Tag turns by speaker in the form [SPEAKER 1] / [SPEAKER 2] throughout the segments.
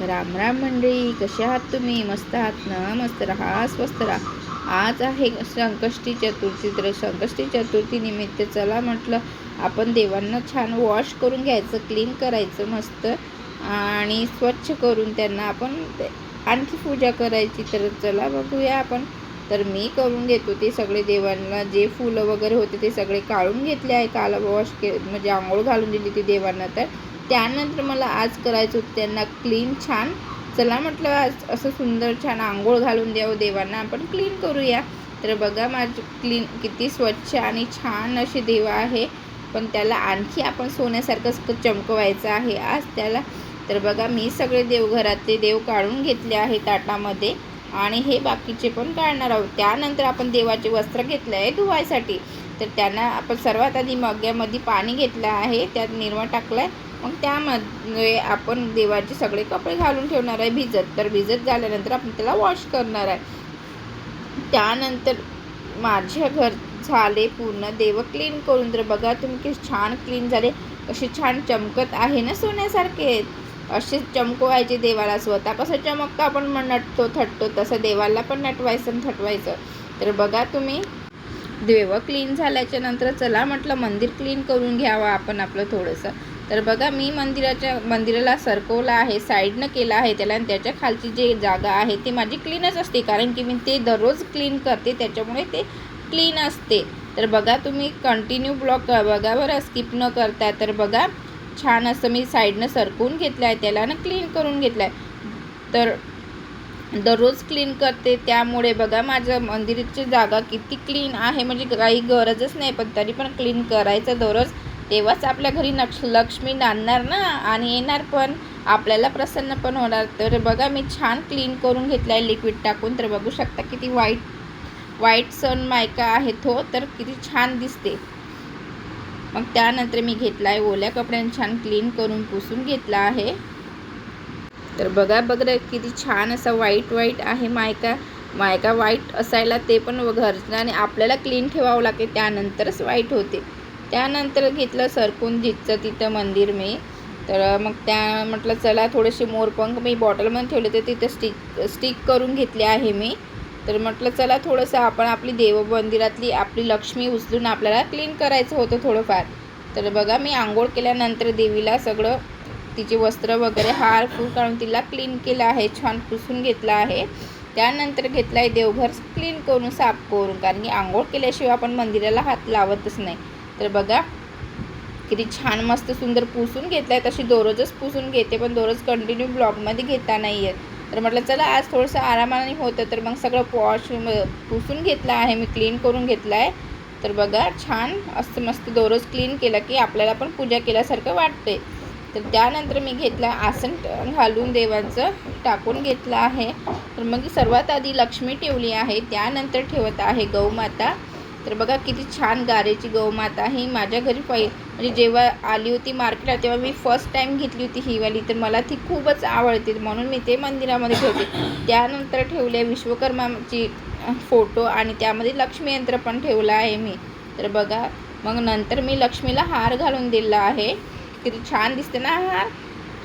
[SPEAKER 1] राम राम मंडळी, कसे आहात तुम्ही? मस्त आहात ना? मस्त राहा, स्वस्त राहा. आज आहे संकष्टी चतुर्थी. तर संकष्टी चतुर्थी निमित्त चला म्हटलं आपण देवांना छान वॉश करून घ्यायचं, क्लीन करायचं मस्त आणि स्वच्छ करून त्यांना आपण आणखी पूजा करायची. तर चला बघूया आपण. तर मी करून घेतो ते सगळे देवांना जे फुलं वगैरे होते ते सगळे काढून घेतले आहे. काल वॉश म्हणजे आंघोळ घालून दिली ती देवांना. तर त्यानंतर मला आज करायचं होतं त्यांना क्लीन छान. चला म्हटलं आज असं सुंदर छान आंघोळ घालून द्यावं देवांना, आपण क्लीन करूया. तर बघा माझं क्लीन किती स्वच्छ आणि छान असे देव आहे, पण त्याला आणखी आपण सोन्यासारखं चमकवायचं आहे आज त्याला. तर बघा मी सगळे देवघरातले देव काढून घेतले आहे ताटामध्ये आणि हे बाकीचे पण काढणार आहोत. त्यानंतर आपण देवाचे वस्त्र घेतले आहे धुवायसाठी. तर त्यांना आपण सर्वात आधी मग्यामध्ये पाणी घेतलं आहे, त्यात निरमा टाकला आहे. मग त्यामध्ये आपण देवाचे सगळे कपडे घालून ठेवणार आहे भिजत. तर भिजत झाल्यानंतर आपण त्याला वॉश करणार आहे. त्यानंतर माझ्या घर झाले पूर्ण देव क्लीन करून. तर बघा तुम्ही किती छान क्लीन झाले, कसे छान चमकत आहे ना, सोन्यासारखे. असेच चमकवायचे देवाला. स्वतः कसं चमकतं आपण नटतो थटतो, तसं देवाला पण नटवायचं आणि थटवायचं. तर बघा तुम्ही देव क्लीन झाल्याच्या नंतर चला म्हटलं मंदिर क्लीन करून घ्यावं आपण आपलं थोडंसं. तर बघा मी मंदिराला सरकवलं आहे, साईडनं केलं आहे त्याला, आणि त्याच्या खालची जी जागा आहे ती माझी क्लीनच असते, कारण की मी ते दररोज क्लीन करते, त्याच्यामुळे ते क्लीन असते. तर बघा तुम्ही कंटिन्यू ब्लॉग बघा बरं, स्किप न करता. तर बघा छान असं मी साईडनं सरकवून घेतलं आहे त्याला ना, क्लीन करून घेतलं आहे. तर दररोज क्लीन करते, त्यामुळे बघा माझं मंदिराची जागा किती क्लीन आहे, म्हणजे काही गरजच नाही, पण तरी पण क्लीन करायचं दररोज. तेव्हाच आपल्या घरी लक्ष्मी नांदणार ना, आणि येणार पण, आपल्याला प्रसन्न पण होणार. तर बघा मी छान क्लीन करून घेतला आहे लिक्विड टाकून. तर बघू शकता किती व्हाईट सन मायका आहे तो, तर किती छान दिसते. मग त्यानंतर मी घेतला आहे ओल्या कपड्याने छान क्लीन करून पुसून घेतला आहे. तर बघा किती छान असा व्हाईट आहे मायका व्हाईट असायला ते पण घरचं, आणि आपल्याला क्लीन ठेवावं लागते, त्यानंतरच व्हाईट होते. त्यानंतर घेतलं सरकून जिथचं तिथं मंदिर मी. तर मग त्या म्हटलं चला थोडेसे मोरपंख मी बॉटलमध्ये ठेवले, तर तिथं स्टिक करून घेतले आहे मी. तर म्हटलं चला थोडंसं आपण आपली मंदिरातली आपली लक्ष्मी उचलून आपल्याला क्लीन करायचं होतं थोडंफार. तर बघा मी आंघोळ केल्यानंतर देवीला सगळं तिचे वस्त्र वगैरे हार फूल काढून तिला क्लीन केलं आहे, छान पुसून घेतलं आहे. त्यानंतर घेतलं आहे देवघर क्लीन करून, साफ करून, कारण की आंघोळ केल्याशिवाय आपण मंदिराला हात लावतच नाही. तर बघा किती छान मस्त सुंदर पुसून घेतलं आहे. तशी दररोजच पुसून घेते, पण दररोज कंटिन्यू ब्लॉगमध्ये घेता नाही येत. तर म्हटलं चला आज थोडंसं आरामाने होतं, तर मग सगळं पुसून घेतलं आहे मी, क्लीन करून घेतलं आहे. तर बघा छान असं मस्त दररोज क्लीन केलं की आपल्याला पण पूजा केल्यासारखं वाटते. तर त्यानंतर मी घेतलं आसन घालून देवांचं टाकून घेतलं आहे. तर मग सर्वात आधी लक्ष्मी ठेवली आहे, त्यानंतर ठेवत आहे गौमाता. तर बघा किती छान गारेची गौमाता ही माझ्या घरी म्हणजे जेव्हा आली होती मार्केटला तेव्हा मी फर्स्ट टाईम घेतली होती ही वाली. तर मला ती खूपच आवडते, म्हणून मी ते मंदिरामध्ये ठेवते. त्यानंतर ठेवले विश्वकर्माची फोटो, आणि त्यामध्ये लक्ष्मी यंत्र पण ठेवलं आहे मी. तर बघा मग नंतर मी लक्ष्मीला हार घालून दिला आहे. किती छान दिसते ना हार.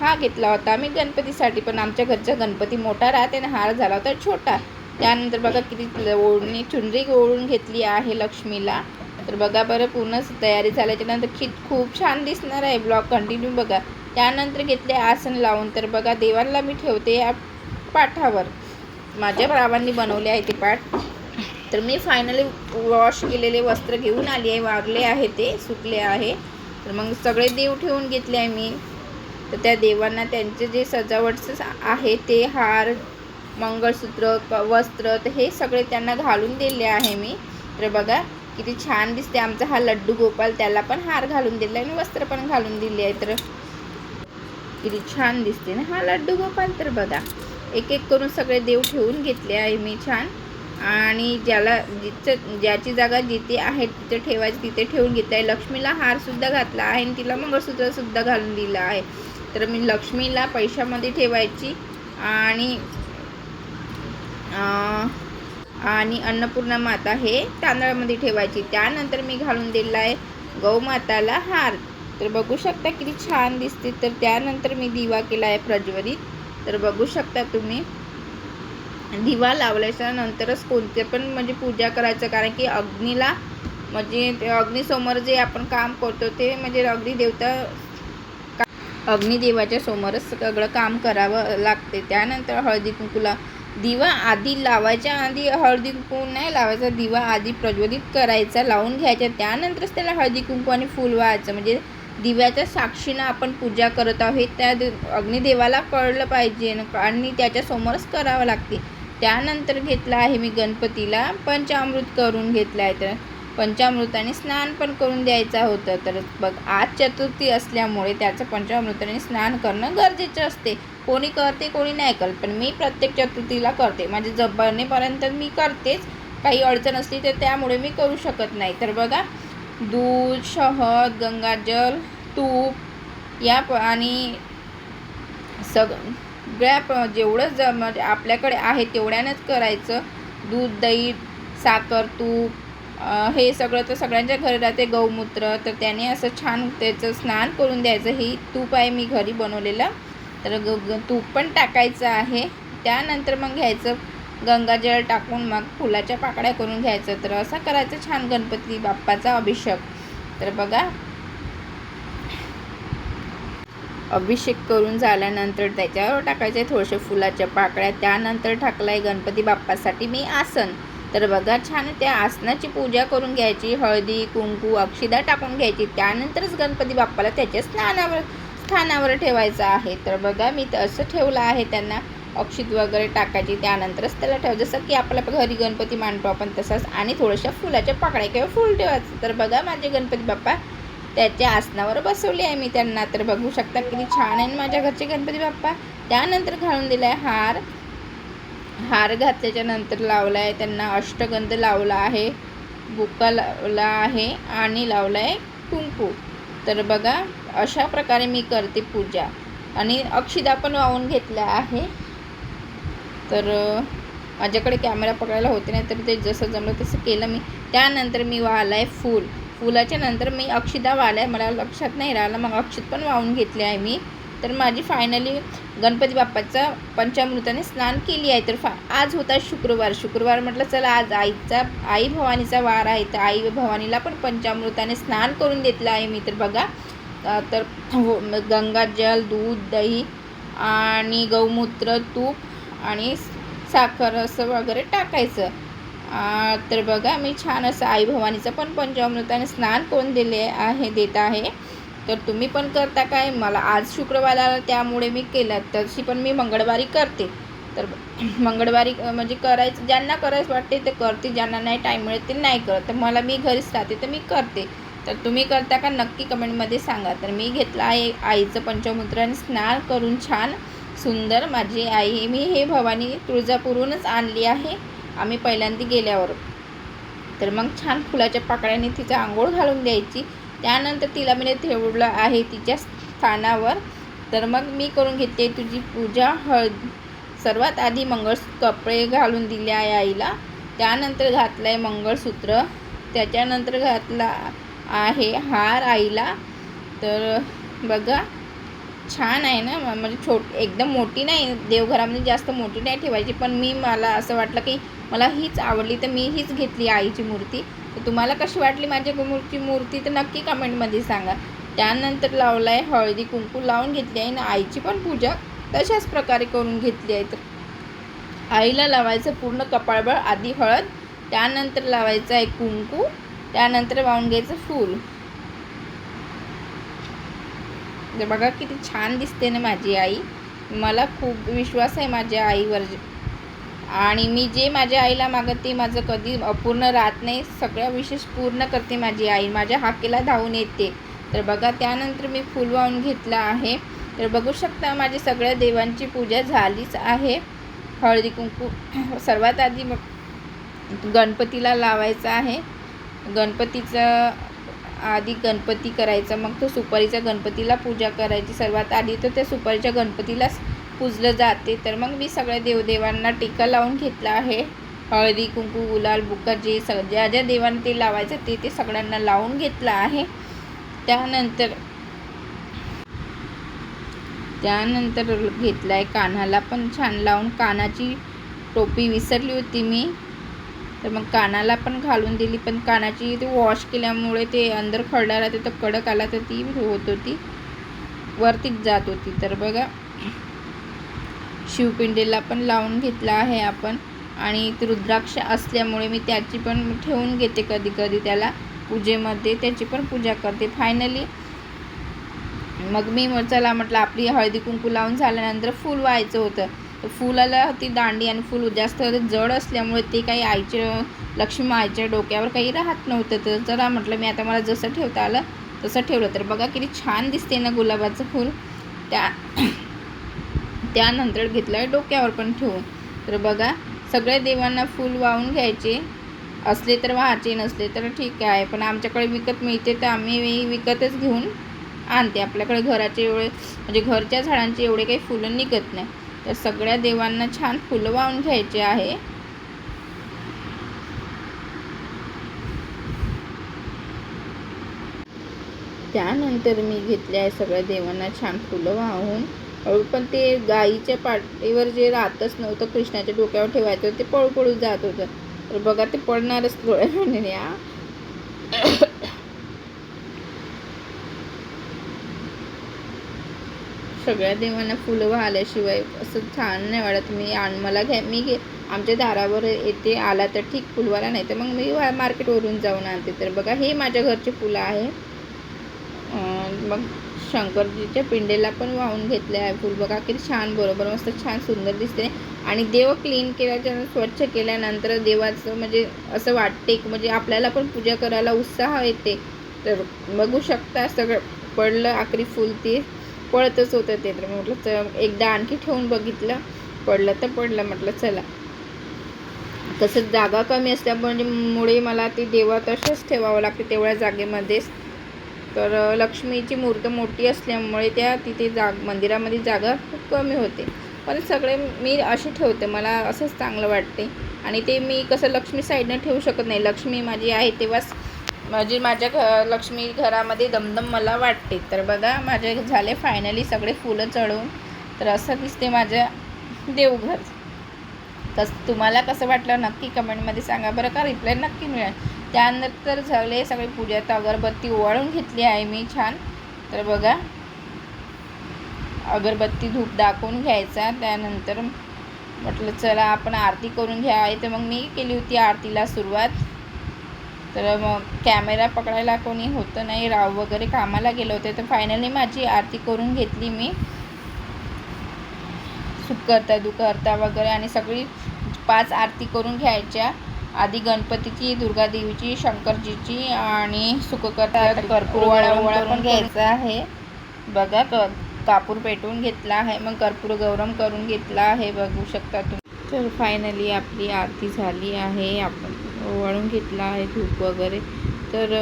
[SPEAKER 1] हा घेतला होता मी गणपतीसाठी, पण आमच्या घरचा गणपती मोठा राहते ना, हार झाला होता छोटा. त्यानंतर बघा किती चुनरी ओढून घेतली आहे लक्ष्मीला. तर बघा बरं पूर्ण तयारी झाल्याच्यानंतर खूप छान दिसणार आहे. ब्लॉग कंटिन्यू बघा. त्यानंतर घेतले आसन लावून. तर बघा देवाला मी ठेवते या पाठावर, माझ्या भावांनी बनवले आहे ते पाठ. तर मी फायनली वॉश केलेले वस्त्र घेऊन आली आहे, वागले आहे ते, सुकले आहे. तर मग सगळे देव ठेवून घेतले आहे मी. तर त्या देवांना त्यांचे जे सजावट आहे ते हार, मंगळसूत्र, वस्त्र, तर हे सगळे त्यांना घालून दिले आहे मी. तर बघा किती छान दिसते. आमचा हा लड्डू गोपाल, त्याला पण हार घालून दिला आहे आणि वस्त्र पण घालून दिले आहे. तर किती छान दिसते ना हा लड्डू गोपाल. तर बघा एक एक करून सगळे देव ठेवून घेतले आहे मी छान, आणि ज्याची जागा जिथे आहे तिथे ठेवायची तिथे ठेवून घेतलं आहे. लक्ष्मीला हारसुद्धा घातला आहे आणि तिला मंगळसूत्रसुद्धा घालून दिलं आहे. तर मी लक्ष्मीला पैशामध्ये ठेवायची, आणि अन्नपूर्णा माता हे तांदळामध्ये ठेवायची. त्यानंतर मी घालून दिला आहे गौमाताला हार. तर बघू शकता किती छान दिसते. तर त्यानंतर मी दिवा केला आहे प्रज्वलित. तर बघू शकता तुम्ही दिवा लावल्याच्या नंतरच कोणते पण म्हणजे पूजा करायचं, कारण की अग्नीला म्हणजे ते अग्नीसमोर जे आपण काम करतो ते म्हणजे अग्निदेवाच्या समोरच सगळं काम करावं लागते. त्यानंतर हळदी कुंकूला दिवा आधी लावायच्या आधी हळदी कुंकू नाही लावायचा, दिवा आधी प्रज्वलित करायचा, लावून घ्यायचा, त्यानंतरच त्याला हळदी कुंकू आणि फूल व्हायचं. म्हणजे दिव्याच्या साक्षीनं आपण पूजा करत आहोत त्या अग्निदेवाला कळलं पाहिजे आणि त्याच्यासमोरच करावं लागते. त्यानंतर घेतलं आहे मी गणपतीला पंचामृत करून घेतलं आहे. तर पंचामृताने स्नान पण करून द्यायचं होतं. तर बघ आज चतुर्थी असल्यामुळे त्याचं पंचामृताने स्नान करणं गरजेचं असते. कोणी करते कोणी नाही करत, पण मी प्रत्येक चतुर्थीला करते. माझे जपणेपर्यंत मी करतेच. काही अडचण असली तर त्यामुळे मी करू शकत नाही. तर बघा दूध, शहद, गंगाजल, तूप या आणि सगळ्या जेवढं म्हणजे आपल्याकडे आहे तेवढ्यानंच करायचं. दूध, दही, साखर, तूप हे सगळं तर सगळ्यांच्या घरी राहते. गौमूत्र, तर त्याने असं छान त्याचं स्नान करून द्यायचं. ही तूप आहे मी घरी बनवलेलं, तर तूप पण टाकायचं आहे. त्यानंतर मग घ्यायचं गंगाजळ टाकून मग फुलाच्या पाकळ्या करून घ्यायचं. तर असं करायचं छान गणपती बाप्पाचा अभिषेक. तर बघा अभिषेक करून झाल्यानंतर त्याच्यावर टाकायचे थोडेसे फुलाच्या पाकळ्या. त्यानंतर टाकला आहे गणपती बाप्पासाठी मी आसन. तर बघा छान त्या आसनाची पूजा करून घ्यायची. हळदी कुंकू अक्षिदा टाकून घ्यायची. त्यानंतरच गणपती बाप्पाला त्याच्या स्थानावर ठेवायचं आहे. तर बघा मी असं ठेवलं आहे. त्यांना अक्षित वगैरे टाकायची, त्यानंतरच त्याला ठेव. जसं की आपल्या घरी गणपती मांडतो आपण तसंच, आणि थोड्याशा फुलाच्या पाकळ्या किंवा फूल ठेवायचं. तर बघा माझे गणपती बाप्पा त्याच्या आसनावर बसवले आहे मी त्यांना. तर बघू शकता किती छान आहे माझ्या घरचे गणपती बाप्पा. त्यानंतर घालून दिला आहे हार घातल्याच्या नंतर लावला आहे त्यांना अष्टगंध लावला आहे, बुक्का लावला आहे आणि लावला आहे कुंकू. तर बघा अशा प्रकारे मी करते पूजा. आणि अक्षिदा पण वाहून घेतल्या आहे. तर माझ्याकडे कॅमेरा पकडायला होते नाही, तर ते जसं जमलं तसं केलं मी. त्यानंतर मी वाहला आहे फुलाच्या नंतर मी अक्षिदा वाहल्या, मला लक्षात नाही राहिलं, मग अक्षित पण वाहून घेतले आहे मी. तर माझी फायनली गणपती बाप्पाचा पंचामृताने स्नान केली आहे. तर आज होता शुक्रवार म्हटलं चला आज आई भवानीचा वार आहे, तर आई भवानीला पण पंचामृताने स्नान करून घेतलं आहे मी. तर बघा तर गंगाजल, दूध, दही आणि गौमूत्र, तूप आणि साखर असं वगैरे टाकायचं. तर बघा मी छान असं आई भवानीचं पण पंचामृताने स्नान करून देत आहे. तर तुम्ही पण करता काय? मला आज शुक्रवार आला त्यामुळे मी केलं. तशी पण मी मंगळवारी करते. तर मंगळवारी म्हणजे करायचं, ज्यांना करायचं वाटते ते करते, ज्यांना नाही टाईम मिळत ते नाही करत. तर मला मी घरीच राहते तर मी करते. तर तुम्ही करता का नक्की कमेंटमध्ये सांगा. तर मी घेतलं आहे आईचं पंचामृताने स्नान करून छान सुंदर. माझी आई मी हे भवानी तुळजापूरहूनच आणली आहे आम्ही पहिल्यांदा गेल्यावर. तर मग छान फुलाच्या पाकळ्याने तिचा आंघोळ घालून द्यायची. त्यानंतर तिला मी ठेवलं आहे तिच्या स्थानावर. तर मग मी करून घेते तुझी पूजा. सर्वात आधी कपडे घालून दिले आहे आईला. त्यानंतर घातलं आहे मंगळसूत्र. त्याच्यानंतर घातला आहे हार आईला. तर बघा छान आहे ना, म्हणजे एकदम मोठी नाही, देवघरामध्ये जास्त मोठी नाही ठेवायची, पण मला असं वाटलं की मला हीच आवडली तर मी हीच घेतली आईची मूर्ती. तर तुम्हाला कशी वाटली माझ्या मूर्ती तर नक्की कमेंटमध्ये सांगा. त्यानंतर लावला आहे हळदी कुंकू लावून घेतली आहे ना. आईची पण पूजा तशाच प्रकारे करून घेतली आहे. तर आईला लावायचं पूर्ण कपाळभर आधी हळद, त्यानंतर लावायचं आहे कुंकू, त्यानंतर वाहून घ्यायचं फूल. तर बघा किती छान दिसते ना माझी आई. मला खूप विश्वास आहे माझ्या आईवर. आणि मी जे माझ्या आईला मागते माझं कधी अपूर्ण राहत नाही. सगळ्या विशेष पूर्ण करते माझी आई. माझ्या हाकेला धावून येते. तर बघा त्यानंतर मी फूल वाहून घेतलं आहे. तर बघू शकता माझी सगळ्या देवांची पूजा झालीच आहे. हळदी कुंकू सर्वात आधी गणपतीला लावायचं आहे. गणपतीचं आधी गणपती करायचा, मग तो सुपारीच्या गणपतीला पूजा करायची. सर्वात आधी तर त्या सुपारीच्या गणपतीलाच पूजलं जाते. तर मग मी सगळ्या देवदेवांना टीका लावून घेतला आहे. हळदी कुंकू गुलाल बुक्का ज्या ज्या देवांना ते लावायचं ते सगळ्यांना लावून घेतलं आहे. त्यानंतर त्यानंतर घेतला आहे कानाला पण छान लावून. कानाची टोपी विसरली होती मी, तर मग कानाला पण घालून दिली. पण कानाची ते वॉश केल्यामुळे ते अंदर खरडा राहते तर कडक आला तर ती होत होती, वरतीच जात होती. तर बघा शिवपिंडीला पण लावून घेतला आहे आपण. आणि रुद्राक्ष असल्यामुळे मी त्याची पण ठेवून घेते कधी कधी त्याला पूजेमध्ये, त्याची पण पूजा करते. फायनली मग मी चला म्हटलं आपली हळदी कुंकू लावून झाल्यानंतर फूल व्हायचं होतं. तर फुलाला ती दांडी आणि फूल जास्त जड असल्यामुळे ते काही लक्ष्मी आईच्या डोक्यावर काही राहत नव्हतं. तर चला म्हटलं मी आता मला जसं ठेवता आलं तसं ठेवलं. तर बघा किती छान दिसते ना गुलाबाचं फूल. त्यानंतर घेतलं आहे डोक्यावर पण ठेवून. तर बघा सगळ्या देवांना फूल वाहून घ्यायचे असले तर व्हायचे, नसले तर ठीक आहे. पण आमच्याकडे विकत मिळते तर आम्ही विकतच घेऊन आणते. आपल्याकडे घराचे एवढे म्हणजे घरच्या झाडांचे एवढे काही फुलं निघत नाही. तर सगळ्या देवांना छान फुलं वाहून घ्यायचे आहे. त्यानंतर मी घेतले आहे सगळ्या देवांना छान फुलं वाहून. पण ते गाईच्या पाठीवर जे राहतच नव्हतं, कृष्णाच्या डोक्यावर ठेवायचं ते पळू जात होतं. तर बघा ते पडणारच थोड्या वेळाने. सगळ्या देवांना फुलं वाहल्याशिवाय असं छान नाही वाटत. मला आमच्या दारावर येते आला तर ठीक फुलवाला, नाही तर मग मी मार्केटवरून जाऊन आणते. तर बघा हे माझ्या घरचे फुलं आहे. मग शंकरजीच्या पिंडेला पण वाहून घेतले आहे फुल. बघा किती छान बरोबर मस्त छान सुंदर दिसते. आणि देव क्लीन केल्याच्या स्वच्छ केल्यानंतर देवाचं म्हणजे असं वाटते म्हणजे आपल्याला पण पूजा करायला उत्साह येते. तर बघू शकता सगळं पडलं आखरी फुल ते पळतच होतं ते. तर म्हटलं एकदा आणखी ठेवून बघितलं, पडलं तर पडलं. म्हटलं चला, तसं जागा कमी असल्यामुळे मला ते देवा तसंच ठेवावं लागते तेवढ्या जागेमध्येच. तर लक्ष्मीची मूर्त मोठी असल्यामुळे तिथे मंदिरामध्ये जागा खूप कमी होते. पण सगळे मी असे ठेवते, मला असंच चांगलं वाटते. आणि ते मी कसं लक्ष्मी साईडनं ठेवू शकत नाही. लक्ष्मी माझी आहे तेव्हाच म्हणजे माझ्या लक्ष्मी घरामध्ये दमदम मला वाटते. तर बघा माझे झाले फायनली सगळे फुलं चढवून. तर असं दिसते माझं देवघर. तुम्हाला कसं वाटलं नक्की कमेंटमध्ये सांगा बरं का, रिप्लाय नक्की मिळेल. त्यानंतर झाले सगळे पूजेत अगरबत्ती ओवाळून घेतली आहे मी छान. तर बघा अगरबत्ती धूप दाखवून घ्यायचा. त्यानंतर म्हटलं चला आपण आरती करून घ्या. तर मग मी केली होती आरतीला सुरुवात. तर मग कॅमेरा पकडायला कोणी होतं नाही, राव वगैरे कामाला गेले होते. तर फायनली माझी आरती करून घेतली मी, सुख करता दुखहर्ता वगैरे. आणि सगळी 5 आरती करून घ्यायच्या. आधी गणपतीची, दुर्गादेवीची, शंकरजीची आणि सुखकर्ता कर्पूर ओवाळा पण घ्यायचा आहे. बघा कापूर पेटवून घेतला आहे, मग कर्पूर गौरम करून घेतला आहे, बघू शकता तुम्ही. तर फायनली आपली आरती झाली आहे, आपण ओवाळून घेतला आहे धूप वगैरे. तर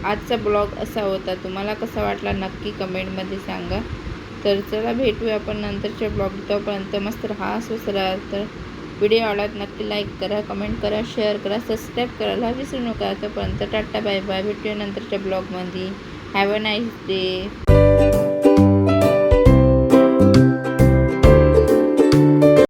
[SPEAKER 1] आजचा ब्लॉग असा होता. तुम्हाला कसा वाटला नक्की कमेंटमध्ये सांगा. तर चला भेटूया आपण नंतरच्या ब्लॉग. तोपर्यंत मस्त राहा, स्वस्त राहा. तर व्हिडिओ आवडल्यास नक्की लाईक करा, कमेंट करा, शेअर करा, सबस्क्राईब करायला विसरू नका. तोपर्यंत टाटा बाय बाय. भेटूया नंतरच्या ब्लॉगमध्ये. Have a nice day.